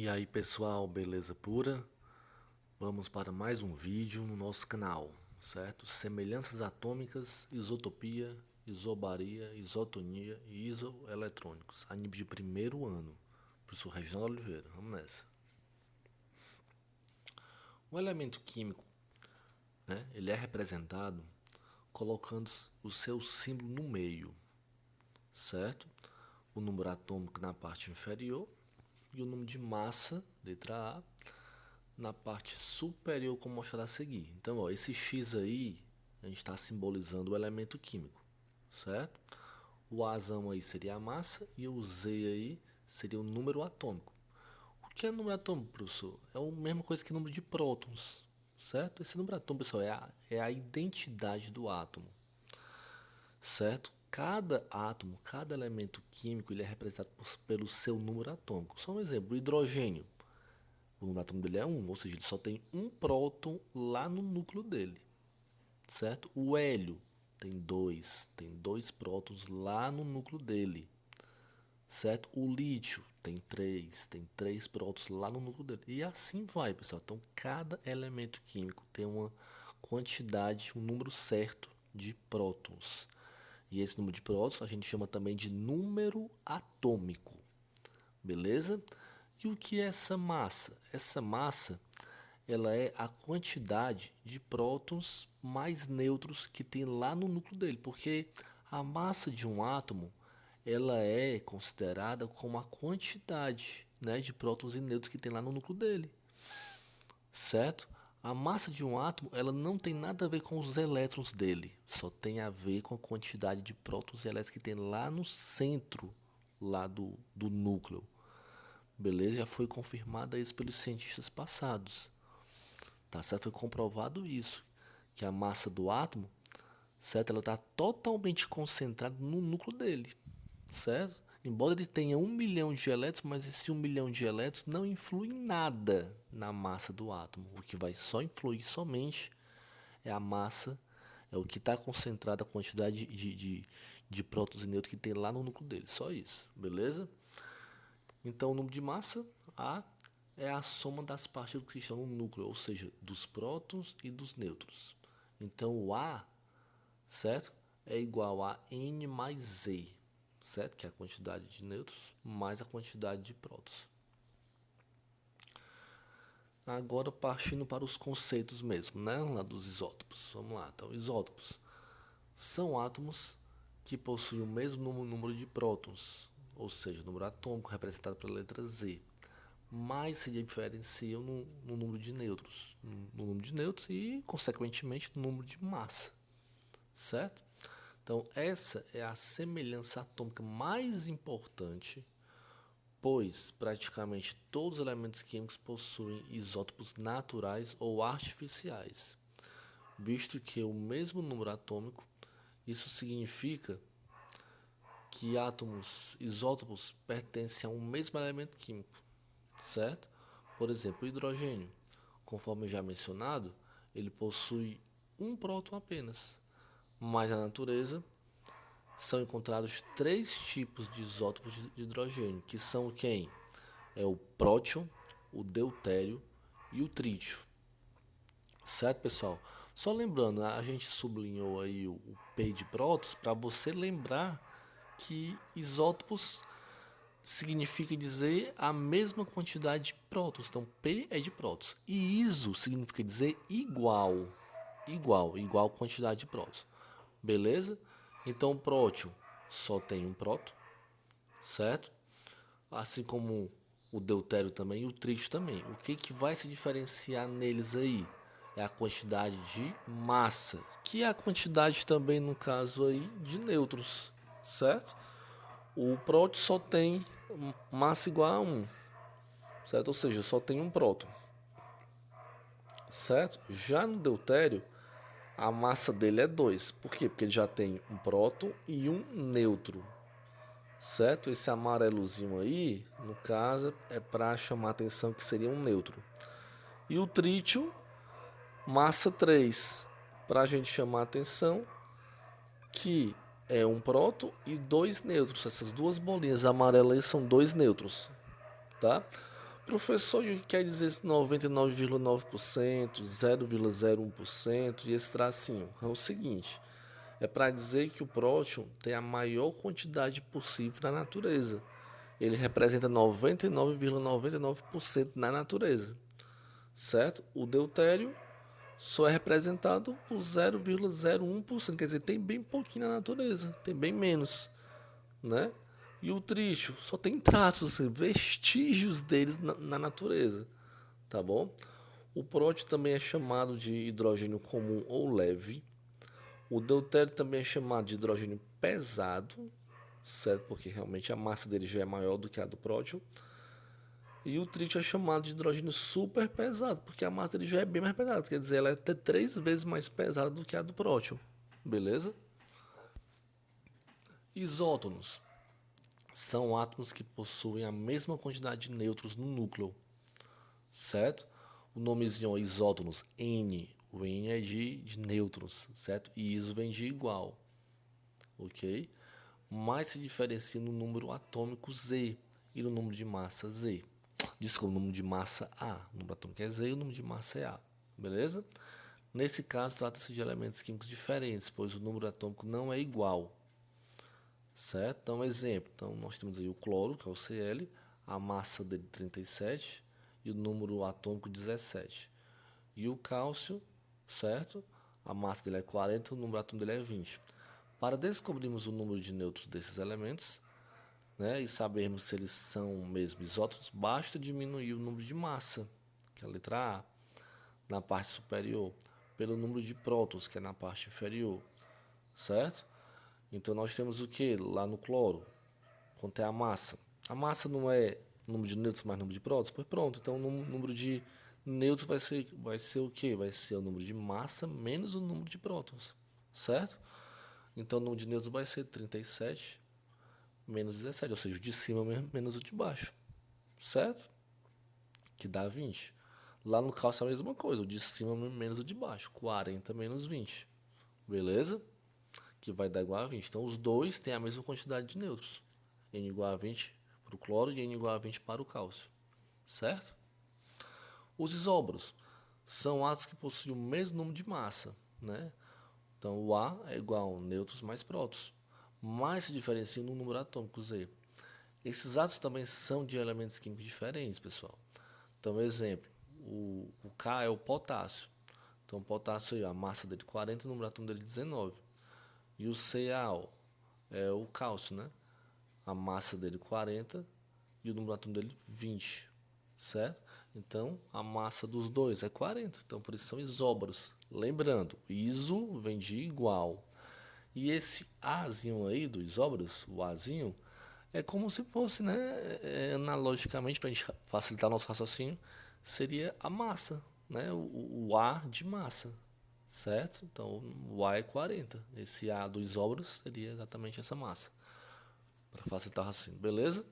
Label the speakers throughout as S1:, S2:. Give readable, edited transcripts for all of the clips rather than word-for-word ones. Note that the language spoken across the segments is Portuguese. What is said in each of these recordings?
S1: E aí pessoal, beleza pura? Vamos para mais um vídeo no nosso canal, certo? Semelhanças atômicas, isotopia, isobaria, isotonia e isoeletrônicos, a nível de primeiro ano. Professor Reginaldo Oliveira, vamos nessa. Um elemento químico, né, ele é representado colocando o seu símbolo no meio, certo? O número atômico na parte inferior e o número de massa, letra A, na parte superior, como mostrado a seguir. Então, ó, esse X aí, a gente está simbolizando o elemento químico, certo? O Azão aí seria a massa e o Z aí seria o número atômico. O que é número atômico, professor? É a mesma coisa que número de prótons, certo? Esse número atômico, pessoal, é a identidade do átomo, certo? Cada átomo, cada elemento químico, ele é representado pelo seu número atômico. Só um exemplo, o hidrogênio. O número atômico dele é 1, ou seja, ele só tem um próton lá no núcleo dele, certo? O hélio tem dois prótons lá no núcleo dele, certo? O lítio tem três prótons lá no núcleo dele. E assim vai, pessoal. Então, cada elemento químico tem uma quantidade, um número certo de prótons. E esse número de prótons a gente chama também de número atômico, beleza? E o que é essa massa? Essa massa, ela é a quantidade de prótons mais neutros que tem lá no núcleo dele, porque a massa de um átomo, ela é considerada como a quantidade, né, de prótons e nêutrons que tem lá no núcleo dele, certo? A massa de um átomo, ela não tem nada a ver com os elétrons dele, só tem a ver com a quantidade de prótons e elétrons que tem lá no centro, lá do núcleo. Beleza? Já foi confirmado isso pelos cientistas passados. Tá certo? Foi comprovado isso, que a massa do átomo, certo? Ela está totalmente concentrada no núcleo dele, certo? Embora ele tenha 1 milhão de elétrons, mas esse 1 milhão de elétrons não influi em nada na massa do átomo. O que vai só influir somente é a massa, é o que está concentrado, a quantidade de prótons e nêutrons que tem lá no núcleo dele. Só isso, beleza? Então, o número de massa, A, é a soma das partículas que estão no núcleo, ou seja, dos prótons e dos nêutrons. Então, o A, certo, é igual a N mais Z, certo? Que é a quantidade de nêutrons mais a quantidade de prótons. Agora, partindo para os conceitos mesmo, né? Lá dos isótopos. Vamos lá. Então, isótopos são átomos que possuem o mesmo número de prótons, ou seja, número atômico representado pela letra Z, mas se diferenciam no número de nêutrons, no número de nêutrons e, consequentemente, no número de massa, certo? Então, essa é a semelhança atômica mais importante, pois praticamente todos os elementos químicos possuem isótopos naturais ou artificiais, visto que o mesmo número atômico, isso significa que átomos isótopos pertencem a um mesmo elemento químico, certo? Por exemplo, o hidrogênio, conforme já mencionado, ele possui um próton apenas, mas na natureza são encontrados três tipos de isótopos de hidrogênio, que são quem? É o prótion, o deutério e o trítio. Certo, pessoal? Só lembrando, a gente sublinhou aí o P de prótons para você lembrar que isótopos significa dizer a mesma quantidade de prótons. Então, P é de prótons. E iso significa dizer igual. Igual quantidade de prótons. Beleza? Então, o próton só tem um próton, certo? Assim como o deutério também e o trítio também. O que vai se diferenciar neles aí? É a quantidade de massa, que é a quantidade também, no caso aí, de nêutrons, certo? O próton só tem massa igual a 1, certo? Ou seja, só tem um próton, certo? Já no deutério, a massa dele é 2. Por quê? Porque ele já tem um próton e um nêutron, certo? Esse amarelozinho aí, no caso, é para chamar a atenção que seria um nêutron. E o trítio, massa 3, para a gente chamar a atenção que é um próton e dois nêutrons. Essas duas bolinhas amarelas aí são dois nêutrons, tá? Professor, e o que quer dizer esse 99,9%, 0,01% e esse tracinho? É o seguinte, é para dizer que o próton tem a maior quantidade possível na natureza. Ele representa 99,99% na natureza, certo? O deutério só é representado por 0,01%, quer dizer, tem bem pouquinho na natureza, tem bem menos, né? E o trítio só tem traços, assim, vestígios deles na natureza, tá bom? O próton também é chamado de hidrogênio comum ou leve. O deutério também é chamado de hidrogênio pesado, certo? Porque realmente a massa dele já é maior do que a do próton. E o trítio é chamado de hidrogênio super pesado, porque a massa dele já é bem mais pesada, quer dizer, ela é até 3 vezes mais pesada do que a do próton, beleza? Isótonos são átomos que possuem a mesma quantidade de nêutrons no núcleo, certo? O nomezinho é isótonos, N, o N é de nêutrons, certo? E iso vem de igual, ok? Mas se diferencia no número atômico Z e no número de massa Z. Desculpa, o número de massa A. O número atômico é Z e o número de massa é A. Beleza? Nesse caso, trata-se de elementos químicos diferentes, pois o número atômico não é igual. Certo? Então, exemplo. Então, nós temos aí o cloro, que é o Cl, a massa dele 37 e o número atômico 17. E o cálcio, certo? A massa dele é 40, o número atômico dele é 20. Para descobrirmos o número de nêutrons desses elementos, né, e sabermos se eles são mesmo isótopos, basta diminuir o número de massa, que é a letra A, na parte superior, pelo número de prótons, que é na parte inferior, certo? Então nós temos o que lá no cloro? Quanto é a massa? A massa não é número de nêutrons mais número de prótons? Pois pronto, então o número de nêutrons vai ser o que? Vai ser o número de massa menos o número de prótons, certo? Então o número de nêutrons vai ser 37 menos 17, ou seja, o de cima menos o de baixo, certo? Que dá 20. Lá no cálcio é a mesma coisa, o de cima menos o de baixo, 40 menos 20, beleza? Que vai dar igual a 20. Então os dois têm a mesma quantidade de nêutrons, N igual a 20 para o cloro e N igual a 20 para o cálcio, certo? Os isóbaros são átomos que possuem o mesmo número de massa, né? Então o A é igual a nêutrons mais prótons, mas se diferenciam no número atômico Z. Esses átomos também são de elementos químicos diferentes, pessoal. Então, exemplo, o K é o potássio. Então, o potássio aí, a massa dele 40, o número atômico dele 19. E o Ca é o cálcio, né? A massa dele 40 e o número atômico dele 20, certo? Então, a massa dos dois é 40. Então, por isso são isóbaros. Lembrando, iso vem de igual. E esse Azinho aí do isóbaros, o Azinho, é como se fosse, né, analogicamente, para a gente facilitar nosso raciocínio, seria a massa, né, o A de massa, certo? Então, o A é 40. Esse A do isóbaros seria exatamente essa massa, para facilitar o raciocínio, beleza?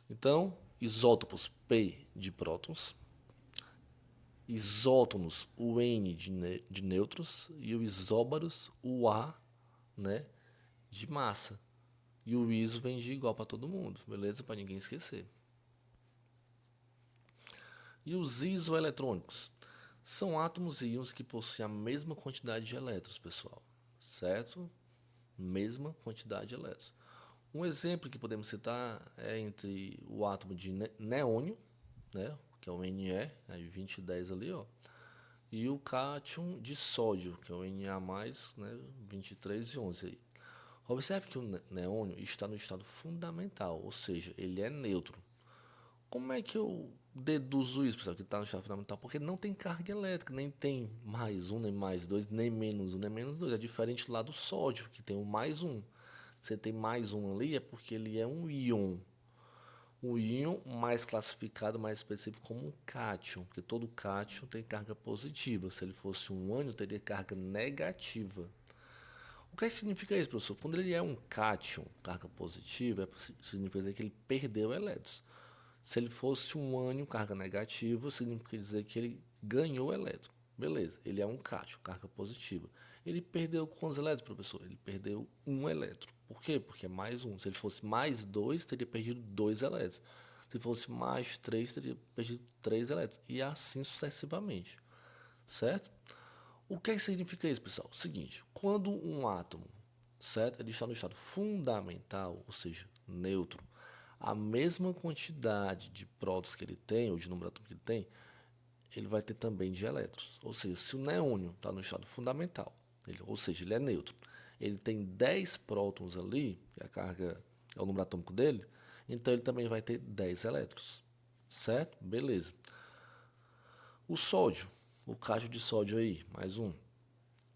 S1: Então, isótopos P de prótons, isótonos o N de nêutrons e o isóbaros o A, né, de massa. E o ISO vem de igual para todo mundo, beleza? Para ninguém esquecer. E os isoeletrônicos são átomos e íons que possuem a mesma quantidade de elétrons, pessoal, certo? Mesma quantidade de elétrons. Um exemplo que podemos citar é entre o átomo de neônio, né, que é o Ne, aí 20 e 10 ali, ó, e o cátion de sódio, que é o Na+, né, 23 e 11 aí. Observe que o neônio está no estado fundamental, ou seja, ele é neutro. Como é que eu deduzo isso, pessoal, que está no estado fundamental? Porque não tem carga elétrica, nem tem mais um, nem mais dois, nem menos um, nem menos dois. É diferente lá do sódio, que tem o mais um. Você tem mais um ali, é porque ele é um íon. Um íon mais classificado, mais específico como um cátion, porque todo cátion tem carga positiva. Se ele fosse um ânion, teria carga negativa. O que significa isso, professor? Quando ele é um cátion, carga positiva, significa dizer que ele perdeu elétrons. Se ele fosse um ânion, carga negativa, significa dizer que ele ganhou elétron. Beleza, ele é um cátion, carga positiva. Ele perdeu quantos elétrons, professor? Ele perdeu um elétron. Por quê? Porque é mais um. Se ele fosse mais dois, teria perdido 2 elétrons. Se Se fosse mais 3, teria perdido 3 elétrons. E assim sucessivamente. Certo? O que significa isso, pessoal? Seguinte, quando um átomo, certo, ele está no estado fundamental, ou seja, neutro, a mesma quantidade de prótons que ele tem, ou de número atômico que ele tem, ele vai ter também de elétrons. Ou seja, se o neônio está no estado fundamental, ou seja, ele é neutro, ele tem 10 prótons ali, que a carga é o número atômico dele, então ele também vai ter 10 elétrons. Certo? Beleza. O sódio, o cátion de sódio aí, mais um.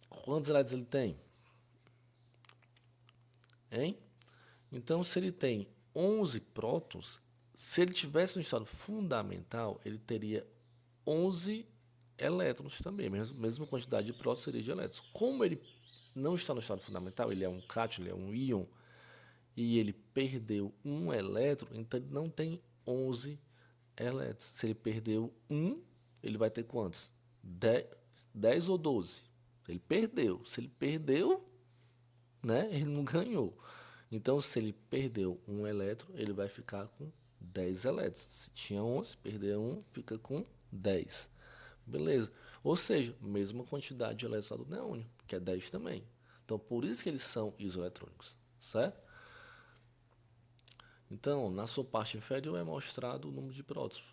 S1: Quantos elétrons ele tem? Hein? Então, se ele tem 11 prótons, se ele tivesse no estado fundamental, ele teria 11 elétrons também, mesma quantidade de prótons seria de elétrons. Como ele não está no estado fundamental, ele é um cátion, ele é um íon, e ele perdeu um elétron, então ele não tem 11 elétrons. Se ele perdeu um, ele vai ter quantos? 10 ou 12. Ele perdeu. Se ele perdeu, né, ele não ganhou. Então, se ele perdeu um elétron, ele vai ficar com 10 elétrons. Se tinha 11, perdeu um, fica com 10. Beleza. Ou seja, mesma quantidade de elétrons do neônio, que é 10 também. Então, por isso que eles são isoeletrônicos, certo? Então, na sua parte inferior é mostrado o número de prótons.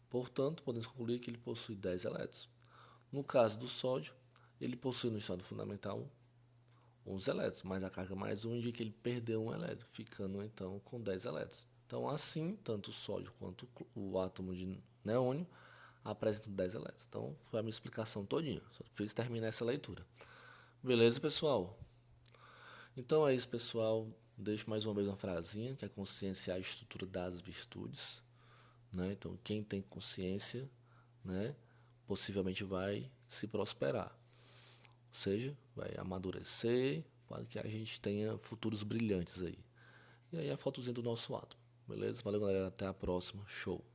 S1: Portanto, podemos concluir que ele possui 10 elétrons. No caso do sódio, ele possui no estado fundamental 11 elétrons, mas a carga mais 1 indica que ele perdeu um elétron, ficando então com 10 elétrons. Então, assim, tanto o sódio quanto o átomo de neônio apresentam 10 elétrons. Então, foi a minha explicação todinha. Só fiz terminar essa leitura. Beleza, pessoal? Então é isso, pessoal. Deixo mais uma vez uma frasinha, que é consciência é a estrutura das virtudes. Né? Então, quem tem consciência, né, possivelmente vai se prosperar. Ou seja, vai amadurecer para que a gente tenha futuros brilhantes aí. E aí a fotozinha do nosso átomo. Beleza? Valeu, galera. Até a próxima. Show!